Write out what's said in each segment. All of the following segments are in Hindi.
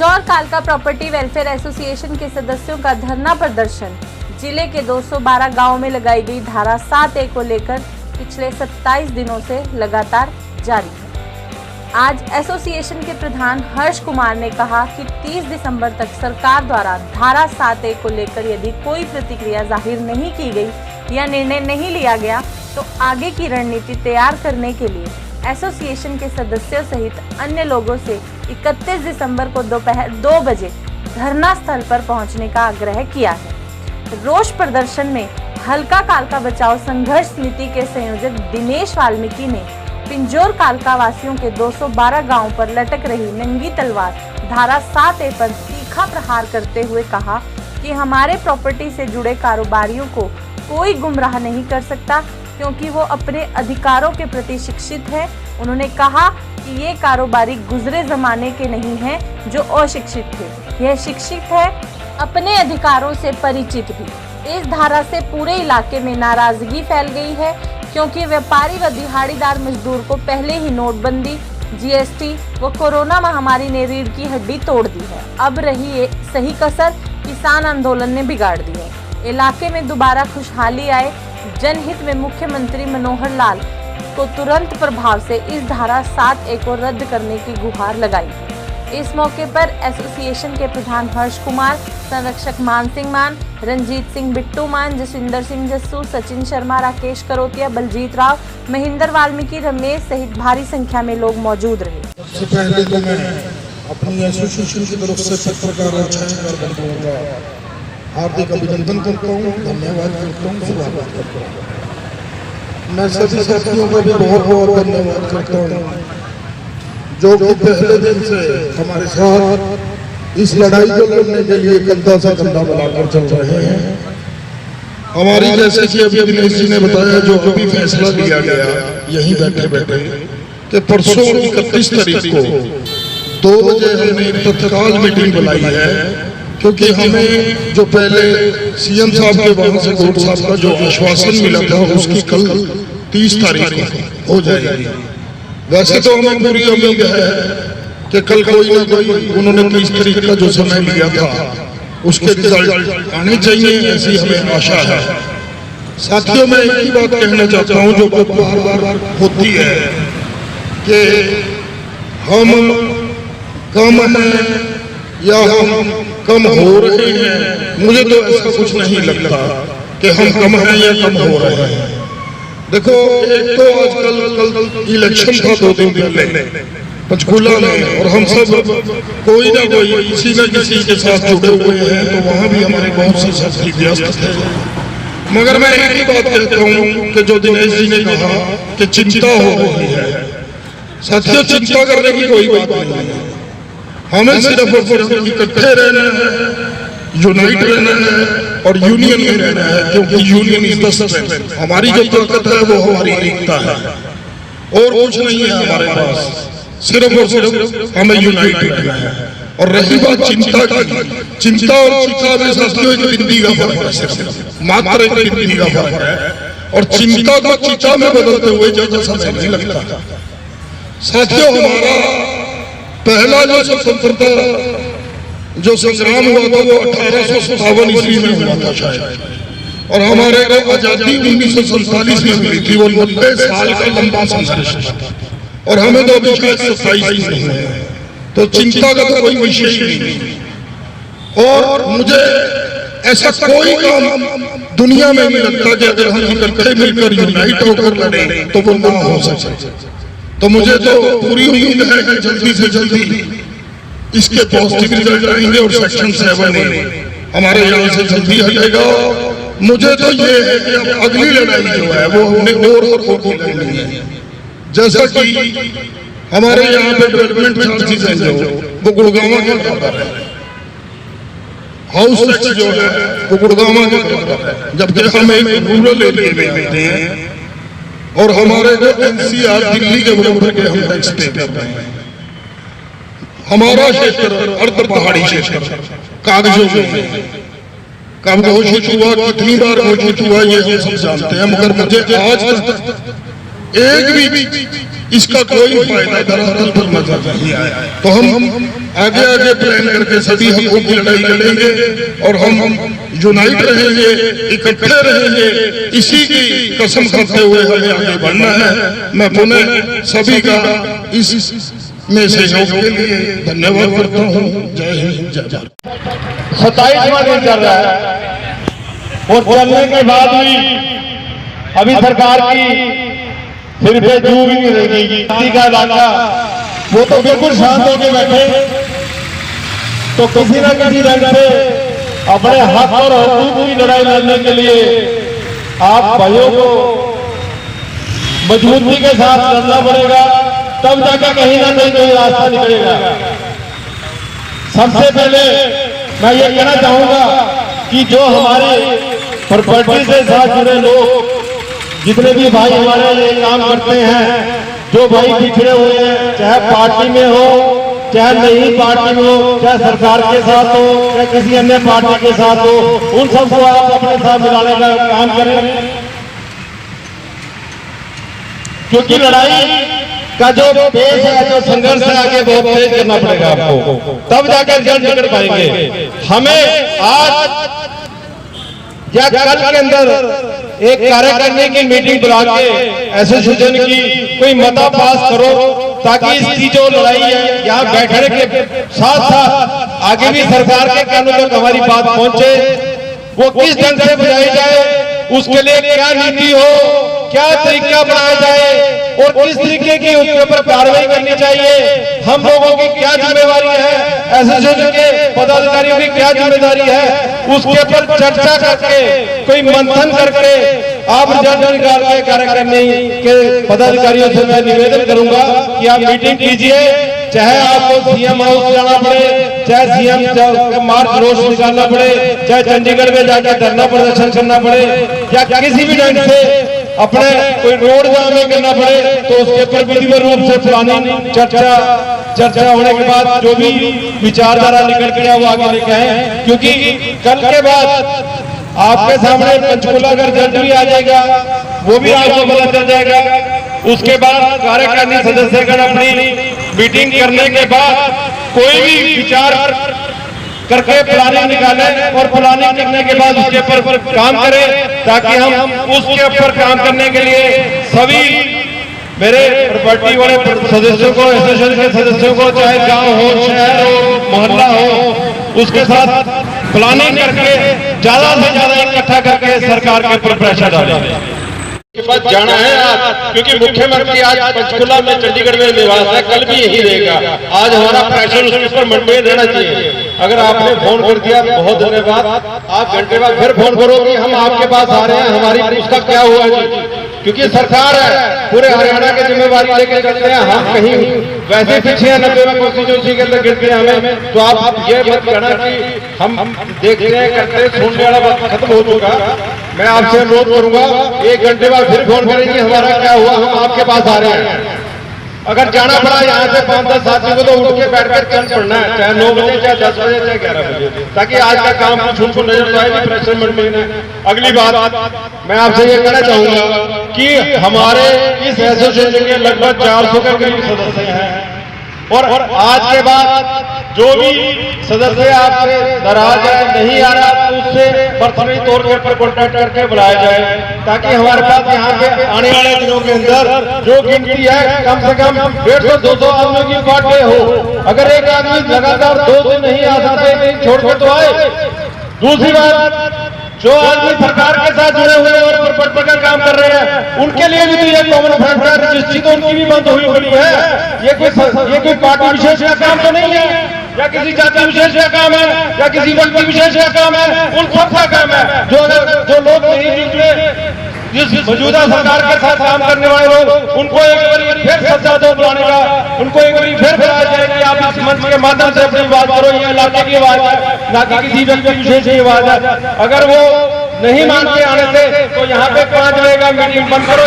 पिंजौर कालका प्रॉपर्टी वेलफेयर एसोसिएशन के सदस्यों का धरना प्रदर्शन जिले के 212 गांवों में लगाई गई धारा 7A को लेकर पिछले 27 दिनों से लगातार जारी है। आज एसोसिएशन के प्रधान हर्ष कुमार ने कहा कि 30 दिसंबर तक सरकार द्वारा धारा 7A को लेकर यदि कोई प्रतिक्रिया जाहिर नहीं की गई या निर्णय नहीं लिया गया तो आगे की रणनीति तैयार करने के लिए एसोसिएशन के सदस्यों सहित अन्य लोगों से 31 दिसंबर को दोपहर 2 बजे धरना स्थल पर पहुंचने का आग्रह किया है। रोष प्रदर्शन में हल्का कालका बचाओ संघर्ष समिति के संयोजक दिनेश वाल्मीकि ने पिंजौर कालका वासियों के 212 गांवों पर लटक रही नंगी तलवार धारा 7A पर तीखा प्रहार करते हुए कहा कि हमारे प्रॉपर्टी से जुड़े कारोबारियों को कोई गुमराह नहीं कर सकता क्योंकि वो अपने अधिकारों के प्रति शिक्षित है। उन्होंने कहा कि ये कारोबारी गुजरे जमाने के नहीं हैं जो अशिक्षित थे, यह शिक्षित है, अपने अधिकारों से परिचित भी। इस धारा से पूरे इलाके में नाराजगी फैल गई है क्योंकि व्यापारी व दिहाड़ीदार मजदूर को पहले ही नोटबंदी, जीएसटी व कोरोना महामारी ने रीढ़ की हड्डी तोड़ दी है। अब रही सही कसर किसान आंदोलन ने बिगाड़ दी है। इलाके में दोबारा खुशहाली आए, जनहित में मुख्यमंत्री मनोहर लाल को तुरंत प्रभाव से इस धारा 7A को रद्द करने की गुहार लगाई। इस मौके पर एसोसिएशन के प्रधान हर्ष कुमार, संरक्षक मान सिंह मान, रंजीत सिंह बिट्टू मान, जसविंदर सिंह जस्सू, सचिन शर्मा, राकेश करोतिया, बलजीत राव, महेंद्र वाल्मीकि, रमेश सहित भारी संख्या में लोग मौजूद रहे। सबसे पहले तो मैं अपनी एसोसिएशन की तरफ से पत्रकार और छायाकार बंधुओं का हार्दिक अभिनंदन करता हूँ, धन्यवाद करता हूँ, स्वागत करता हूँ। मैं सभी साथियों का भी बहुत बहुत धन्यवाद करता हूँ जो कि पहले दिन से हमारे साथ इस लड़ाई को लड़ने के लिए कंधा से कंधा मिलाकर चल रहे हैं। हमारी जैसे कि अभी दिनेश जी ने बताया, जो अभी फैसला लिया गया यहीं बैठे बैठे कि परसों 31 तारीख को 2 बजे हमने तत्काल मीटिंग बुलाई है क्योंकि हमें जो पहले सीएम साहब के वहां से गौड़ साहब का जो आश्वासन मिला था उसकी कल 30 तारीख को हो जाएगी। वैसे तो हमें पूरी उम्मीद है कि कल कोई ना कोई उन्होंने 30 तारीख का जो समय लिया था उसके रिजल्ट आने चाहिए, ऐसी हमें आशा है। साथियों, मैं एक ही बात कहना चाहता हूं जो बार बार होती है कि हम कम हैं या हम कम हो रहे हैं। मुझे तो ऐसा कुछ नहीं लगता कि हम कम हैं या कम हो रहे हैं। देखो, एक तो आजकल इलेक्शन था 2 दिन पहले पंचकूला में और हम सब कोई ना कोई किसी न किसी के साथ जुड़े हुए हैं, तो वहां भी हमारे बहुत से साथी व्यस्त थे। मगर मैं एक ही बात कहता हूँ कि जो दिनेश जी ने कहा कि चिंता हो रही है, साथियों चिंता करने की कोई बात नहीं है। हमें सिर्फ और सिर्फ इकट्ठे रहना है, यूनाइट रहना है और यूनियन में रहना है क्योंकि यूनियन इज द स्ट्रेंथ। हमारी जो ताकत है वो हमारी एकता है और कुछ नहीं है हमारे पास, सिर्फ और सिर्फ हमें यूनाइट रहना है। और रही बात चिंता की, चिंता और चिंता में साथियों एक बिंदी का फर्क है, सिर्फ मात्र एक बिंदी का फर्क है और चिंता को चिंता में बदलते हुए ज्यादा समय नहीं लगता। साथियों, हमारा पहला जो स्वतंत्रता जो संग्राम हुआ था वो 1857 ईस्वी में हुआ था शायद, और हमारे को आजादी 1947 में मिली थी। वो 90 साल का लंबा संघर्ष था और हमें तो अभी शायद 27 नहीं हुए, तो चिंता का तो कोई विषय ही नहीं। और मुझे ऐसा कोई काम दुनिया में नहीं लगता कि अगर हम इकट्ठे मिलकर यूनाइट होकर लड़े तो वो ना हो सके। तो मुझे तो पूरी उम्मीद है कि जल्दी से जल्दी इसके पॉजिटिव रिजल्ट आएंगे और सेक्शन 7A हमारे यहाँ से जल्दी हटेगा। मुझे तो ये है कि अब अगली लड़ाई जो है वो हमने और लड़नी है। जैसा कि हमारे यहाँ पे डेवलपमेंट चार्जेस हैं जो वो गुड़गांव के बराबर है, हाउस टैक्स जो है वो गुड़गांव के बराबर है, जबकि हम एक रूरल एरिया में आते हैं और हमारे को एनसीआर दिल्ली के बराबर के हम टैक्स पे कर रहे हैं। हमारा क्षेत्र अर्ध पहाड़ी क्षेत्र कागजों में कब घोषित हुआ, कितनी बार घोषित हुआ ये हम सब जानते हैं, मगर मुझे आज तक एक भी इसका कोई फायदा दरअसल पर नजर नहीं आया। तो हम आगे आगे प्लान करके सभी हकों की लड़ाई लड़ेंगे और हम यूनाइट रहेंगे, इकट्ठे रहेंगे। इसी की कसम खाते हुए हमें आगे बढ़ना है। मैं पुनः सभी का इस में सहयोग के लिए धन्यवाद करता हूँ। जय हिंद, जय भारत। 27वां दिन चल रहा है और चलने के बाद भी अभी सरकार की सिर पे जू भी नहीं रहेगी। का इलाका वो तो बिल्कुल शांत होकर बैठे, तो किसी न किसी रंग से अपने हक और हकूक की लड़ाई लड़ने के लिए आप भाइयों को मजबूती के साथ लड़ना पड़ेगा, तब जाकर कहीं ना कहीं कोई रास्ता निकलेगा। सबसे पहले मैं ये कहना चाहूंगा कि जो हमारे प्रॉपर्टी से साथ जुड़े लोग, जितने भी भाई हमारे ये काम करते हैं, जो भाई पिछड़े हुए हैं, चाहे पार्टी में हो, चाहे नई पार्टी में हो, चाहे सरकार के साथ हो, चाहे किसी अन्य पार्टी के साथ हो, उन सबको आप अपने साथ मिलाने का काम करें, क्योंकि लड़ाई का जो पेश है, जो संघर्ष है, आगे बहुत तेज करना पड़ेगा आपको, तब जाकर जल्द निकल पाएंगे। हमें आज या कल के अंदर एक कार्यकारिणी की मीटिंग बुला के एसोसिएशन की कोई मता पास करो, ताकि इसकी जो लड़ाई है यहाँ बैठने के साथ साथ आगे भी सरकार के कानों तक हमारी बात पहुंचे, वो किस ढंग से बुझाई जाए, उसके लिए क्या नीति हो, क्या तरीका बनाया जाए और किस तरीके की उसके ऊपर कार्रवाई करनी चाहिए, हम लोगों की क्या जिम्मेवारी है, एसोसिएशन के पदाधिकारियों की क्या जिम्मेदारी है, उसके ऊपर चर्चा करके कोई मंथन करके आप रिजल्ट निकाल के कार्यकारिणी के पदाधिकारियों से मैं निवेदन करूंगा कि आप मीटिंग कीजिए, चाहे आपको सीएम हाउस जाना पड़े, चाहे सीएम मार्च रोड निकालना पड़े, चाहे चंडीगढ़ में जाकर धरना प्रदर्शन करना पड़े, या किसी भी ढंग से अपने कोई रोड जाम करना पड़े, तो उसके ऊपर विधिवत रूप से प्लानिंग चर्चा होने के बाद जो भी विचारधारा निकल के वो आगे लेके आए, क्योंकि कल के बाद आपके सामने पंचकुला का रिजल्ट भी आ जाएगा, वो भी आपको पता चल जाएगा। उसके बाद कार्यकारिणी सदस्यगण अपनी मीटिंग करने के बाद कोई भी विचार करके प्लानिंग निकाले और प्लानिंग करने के बाद उसके ऊपर काम करें, ताकि हम उसके ऊपर काम करने के लिए सभी मेरे प्रॉपर्टी वाले सदस्यों को, एसोसिएशन के सदस्यों को, चाहे गांव हो, शहर हो, मोहल्ला हो, उसके साथ प्लानिंग करके ज्यादा से ज्यादा इकट्ठा करके सरकार के ऊपर प्रेशर डालें। के पास जाना है आज, क्योंकि मुख्यमंत्री आज पंचकुला में, चंडीगढ़ में निवास है, कल भी यही रहेगा। आज हमारा प्रेशर उसके ऊपर मेंटेन रहना चाहिए। अगर आपने फोन कर दिया बहुत धन्यवाद, आप घंटे बाद फिर फोन करो कि हम आपके पास आ रहे हैं, हमारी उसका क्या हुआ जी, क्योंकि सरकार है, पूरे हरियाणा की जिम्मेवारी लेकर चलते हैं, हम कहीं वैसे पीछे हैं 90 कॉन्स्टिट्यूंसी के अंदर गिरते हैं हमें, तो आप ये मत कहना कि हम देखते हैं, करते हैं, सुनने वाला वक्त खत्म हो चुका। मैं आपसे अनुरोध करूंगा, 1 घंटे बाद फिर फोन करेंगे हमारा क्या हुआ, हम आपके पास आ रहे हैं। अगर जाना पड़ा यहाँ से 5-10 साथियों को तो उठ के बैठकर चल पड़ना है, चाहे 9 बजे, चाहे 10 बजे, चाहे 11 बजे, ताकि आज का काम कुछ उनको नजर तो आए, प्रेशर मेंटेन है। अगली बात मैं आपसे ये कहना चाहूंगा कि हमारे इस एसोसिएशन के लगभग 400 के करीब सदस्य हैं, और आज के बाद जो भी सदस्य आपसे नाराज है, नहीं आ रहा, तो उससे पर्सनली तौर के ऊपर कॉन्टैक्ट करके बुलाया जाए, ताकि हमारे पास यहाँ पे आने वाले दिनों के अंदर जो गिनती है कम से कम 150-200 आदमियों की बातें हो। अगर एक आदमी लगातार 2 दिन नहीं आ सकते, छोड़ के तो आए। दूसरी बात, जो आदमी सरकार के साथ जुड़े हुए और प्रॉपर्टी का काम कर रहे हैं, उनके लिए भी तो ये कॉमन फैक्टर है, रजिस्ट्री तो उनकी भी बंद हुई पड़ी है। ये कोई पार्टी विशेष का काम तो नहीं है, या किसी जाति विशेष का काम है, या किसी व्यक्ति विशेष का काम है, उन सबका काम है। जो लोग नहीं जुड़े, जिस मौजूदा सरकार के साथ काम करने वाले लोग, उनको एक बार फिर सजा दो बुलाने का, उनको एक बार फिर बुलाया जाए कि आप इस मंच के माध्यम से अपनी बात करो, ये इलाके की आवाज है, ना कि किसी व्यक्ति विशेष की आवाज है। अगर वो नहीं मान के आने से, तो यहाँ पे 5 बजे का मीटिंग बंद करो,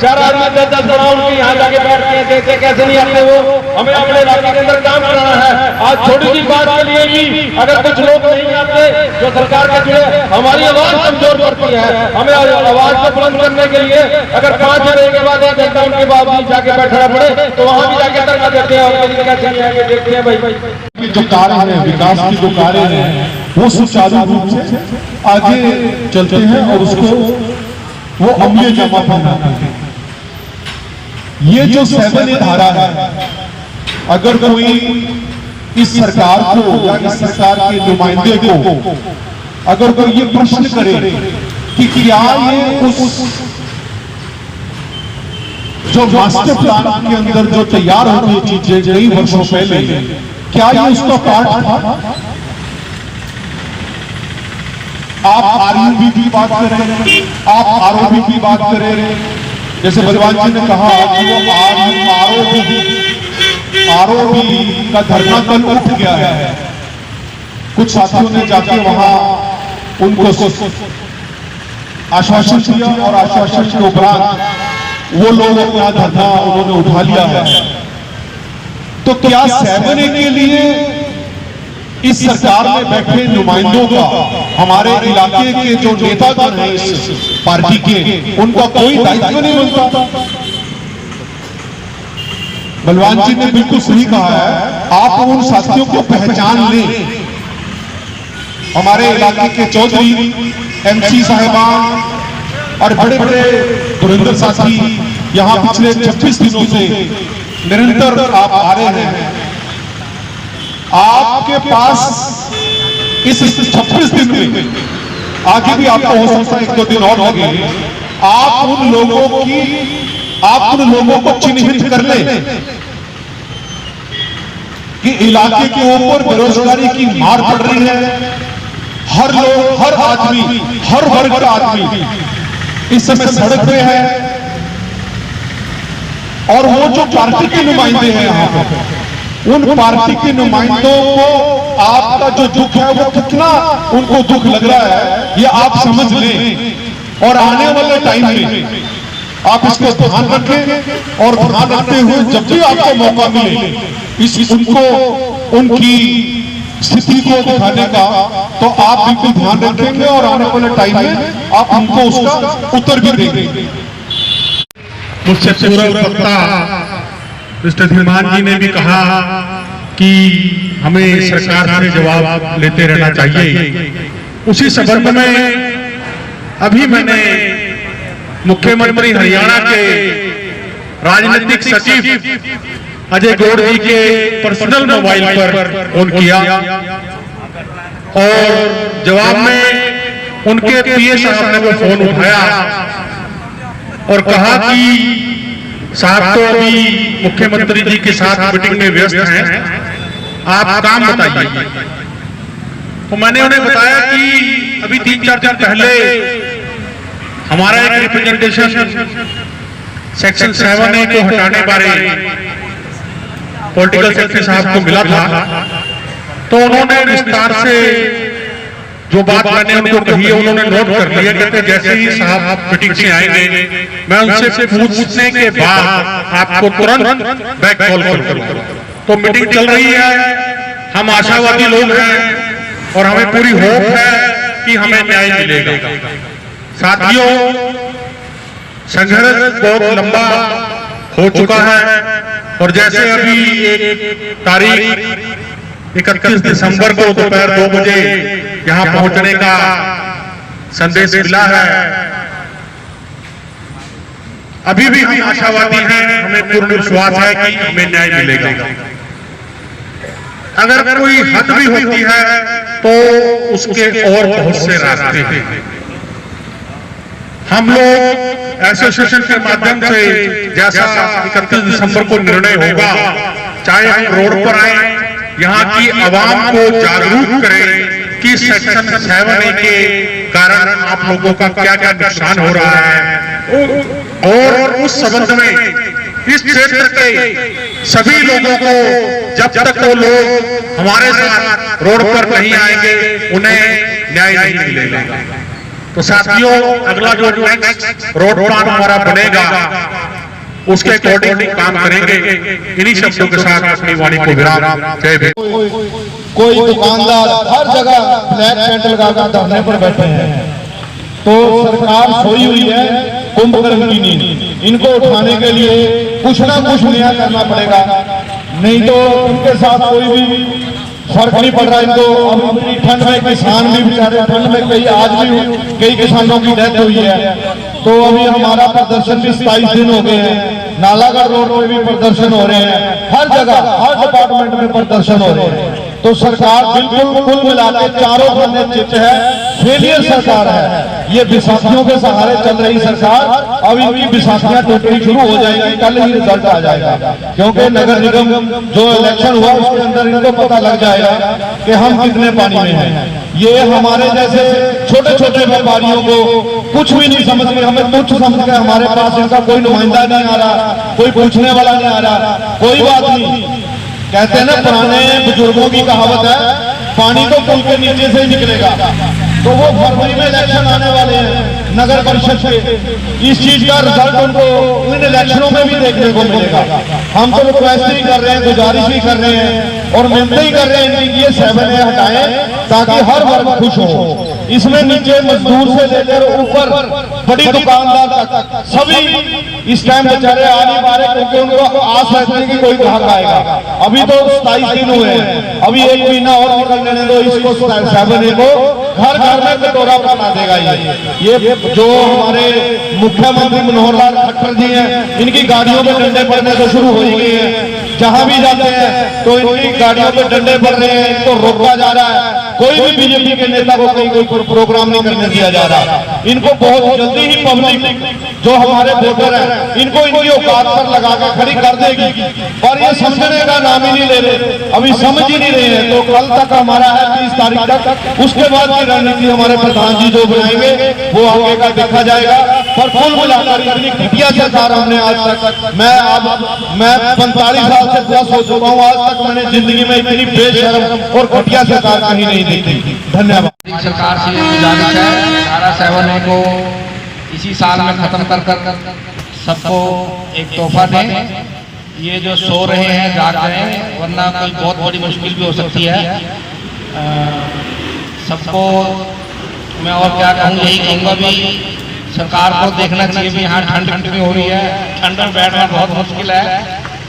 चार आदमी 10-10 बनाओ, उनके यहाँ जाके बैठते हैं, देखते कैसे नहीं आते वो। हमें अपने इलाके के अंदर काम कराना है। आज छोटी सी बात के लिए भी अगर कुछ लोग नहीं आते जो सरकार के जुड़े, हमारी आवाज कमजोर पड़ती है। हमें आवाज को बुलंद करने के लिए अगर 5 जनवरी के बाद 1 घंटा उनके बावजूद जाके बैठना पड़े तो वहां भी जाके धरना देते हैं और कैसे नहीं आगे देखते हैं। भाई जो कार्य है, विकास की जो कार्य है, वो सुचारू रूप से आगे चलते हैं और उसको वो अमली जमा बनाते हैं। ये जो 7A धारा है, अगर कोई इस सरकार को या इस सरकार के नुमाइंदे को अगर कोई ये प्रश्न करे कि क्या ये उस जो मास्टर प्लान के अंदर जो तैयार होती है चीजें कई वर्षों पहले, क्या ये उसका पार्ट था? आप आरयूबी की बात करें, आप आरओबी की बात करें, जैसे बलवान जी ने कहा कि वो आरओबी का धरना कल उठ गया है। कुछ साथियों ने जाके वहां उनको आश्वासन दिया और आश्वासन के उपरांत वो लोग अपना धरना उन्होंने उठा लिया है। तो क्या 7A के लिए इस सरकार में बैठे नुमाइंदों का, हमारे इलाके के जो नेतागण हैं इस पार्टी के, उनका कोई दायित्व नहीं बनता? बलवान जी ने बिल्कुल सही कहा है, आप उन साथियों को पहचान लें। हमारे इलाके के चौधरी, MC साहिबान और बड़े बड़े धुरंधर साथी यहां पिछले 26 दिनों से निरंतर आप आ रहे हैं। आपके पास इस 26 दिन में, आगे भी आपको हो सकता है 1-2 दिन और लगे, आप उन लोगों को चिन्हित कर लें कि इलाके के ऊपर बेरोजगारी की मार पड़ रही है। हर लोग, हर आदमी, हर वर्ग का आदमी इस समय सड़क पे है। और वो जो पार्टी के नुमाइंदे हैं यहाँ पर, उन पार्टी के नुमाइंदों को आपका जो दुख है वो कितना उनको दुख लग रहा है, ये आप समझ लें। और आने वाले टाइम में आप इसको ध्यान रखें और ध्यान रखते हुए जब भी आपको मौका मिले उनको उनकी स्थिति को दिखाने का, तो आप बिल्कुल ध्यान रखेंगे और आने वाले टाइम में आप उनको उसका उत्तर भी देंगे। मुझसे पूर्व वक्ता मिस्टर धीमान जी ने भी कहा कि हमें सरकार से जवाब लेते रहना चाहिए। उसी संबंध में अभी मैंने मुख्यमंत्री हरियाणा के राजनीतिक सचिव अजय गौड़ जी के पर्सनल मोबाइल पर फोन किया और जवाब में उनके पीए साहब ने वो फोन उठाया और कहा कि साहब तो अभी मुख्यमंत्री जी के साथ मीटिंग में व्यस्त हैं, आप काम बताइए। तो मैंने उन्हें बताया कि अभी 3-4 दिन पहले हमारा एक रिप्रेजेंटेशन सेक्शन 7A को हटाने बारे पॉलिटिकल सेक्रेटरी साहब को मिला था। तो उन्होंने विस्तार से जो बात मैंने उनको कही है उन्होंने नोट कर लिया। कहते जैसे ही साहब मीटिंग से आएंगे मैं उनसे पूछने के बाद आपको तुरंत बैक कॉल करूंगा। तो मीटिंग चल रही है, हम आशावादी लोग हैं और हमें पूरी होप है कि हमें न्याय मिलेगा। साथियों, संघर्ष बहुत लंबा हो चुका है और जैसे अभी एक तारीख 31 दिसंबर को दोपहर 2 बजे यहां पहुंचने का संदेश मिला है, अभी भी हम आशावादी हैं, हमें पूर्ण विश्वास है कि हमें न्याय मिलेगा। अगर कोई हद भी होती है तो उसके और बहुत से रास्ते हैं। हम लोग एसोसिएशन के माध्यम से जैसा 31 दिसंबर को निर्णय होगा, चाहे हम रोड पर आए, यहाँ की आवाम को जागरूक करें कि सेक्शन 7A के कारण आप लोगों का क्या क्या नुकसान हो रहा है और उस संबंध में इस क्षेत्र के सभी लोगों को जब तक वो लोग हमारे साथ रोड पर नहीं आएंगे उन्हें न्याय नहीं मिलेगा। तो साथियों, अगला जो नेक्स्ट रोड प्लान हमारा बनेगा उसके अकॉर्डिंग काम करेंगे। इन्हीं शब्दों के साथ अपनी वाणी को विराम। जय भीम। कोई दुकानदार हर जगह ब्लैक पेंट लगाकर धरने पर बैठे हैं, तो सरकार सोई हुई है कुंभकर्ण की नींद। इनको उठाने के लिए कुछ ना कुछ नया करना पड़ेगा, नहीं तो इनके साथ कोई भी फर्क नहीं पड़ रहा इनको। अब इतनी ठंड में किसान भी बेचारे ठंड में आज भी कई किसानों की डेथ हुई है। तो अभी हमारा प्रदर्शन भी 27 दिन हो गए हैं। नालागढ़ रोड में भी प्रदर्शन हो रहे हैं, हर जगह हर डिपार्टमेंट में प्रदर्शन हो रहे हैं। तो सरकार बिल्कुल कुल मिला के चारों बंदे चित है, फेलियर सरकार है। ये विसाखियों के सहारे चल रही सरकार, अब इनकी विसाखियां टूटनी शुरू हो जाएगी, कल ही रिजल्ट आ जाएगा। क्योंकि नगर निगम जो इलेक्शन हुआ उसके अंदर इनको पता लग जाएगा कि हम कितने पानी में हैं। ये हमारे जैसे छोटे छोटे व्यापारियों को कुछ भी नहीं समझ के, हमें तुच्छ समझ के, हमारे पास इनका कोई नुमाइंदा नहीं आ रहा, कोई पूछने वाला नहीं आ रहा। कोई बात नहीं, कहते हैं ना पुराने बुजुर्गों की कहावत है, पानी तो पुल के नीचे से ही निकलेगा। तो वो फरवरी में इलेक्शन आने वाले हैं नगर परिषद के, इस चीज का रिजल्ट उनको इन इलेक्शनों में भी देखने को मिलेगा। हम तो रिक्वेस्ट ही कर रहे हैं, गुजारिश ही कर रहे हैं और मिलते ही कर रहे हैं कि ये 7A हटाएं ताकि हर वर्ग खुश हो। इसमें नीचे मजदूर से लेकर ऊपर बड़ी दुकानदार तक सभी इस टाइम बेचारे आ नहीं पा रहे, क्योंकि उनको आस रहती है कि कोई ग्राहक आएगा। अभी तो 27 दिन हुए हैं, अभी 1 महीना और निकल लेने दो इसको। 7A को घर घर में कटोरा बना देगा। ये जो हमारे मुख्यमंत्री मनोहर लाल खट्टर जी हैं, इनकी गाड़ियों में डंडे पड़ने तो शुरू हो ही गए हैं। जहां भी जाते हैं तो इनकी गाड़ियों पे डंडे पड़ रहे हैं, इनको रोका जा रहा है। कोई भी बीजेपी के नेता को कहीं कोई प्रोग्राम नहीं करने दिया जा रहा। इनको बहुत जल्दी ही पब्लिक जो हमारे वोटर हैं इनको इनकी औकात पर लगाकर खड़ी कर देगी, और ये समझने का नाम ही नहीं ले रहे, अभी समझ ही नहीं रहे हैं। तो कल तक हमारा है 30 तारीख तक, उसके बाद की रणनीति हमारे प्रधान जी जो बनाएंगे वो आगे का देखा जाएगा। पर कुल मिलाकर इतनी घटिया सरकार हमने आज तक, मैं 45 साल से प्लस हो चुका हूँ, आज तक मैंने जिंदगी में इतनी बेशर्म और घटिया सरकार कहीं नहीं देखी। धन्यवाद। सरकार से गुजारिश है, धारा 7A को इसी साल में खत्म कर सबको एक तोहफा दें। ये जो सो रहे हैं, जाग रहे हैं, वरना कोई बहुत बड़ी मुश्किल भी हो सकती है। सबको मैं और क्या कहूँ, यही कहूँगा भी सरकार को देखना चाहिए भी यहाँ ठंड में हो रही है, ठंड में बैठना बहुत मुश्किल है,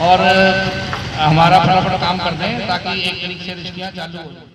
और हमारा फटाफट काम कर दें ताकि एक तरीके से रिश्तियाँ चालू हो जाए।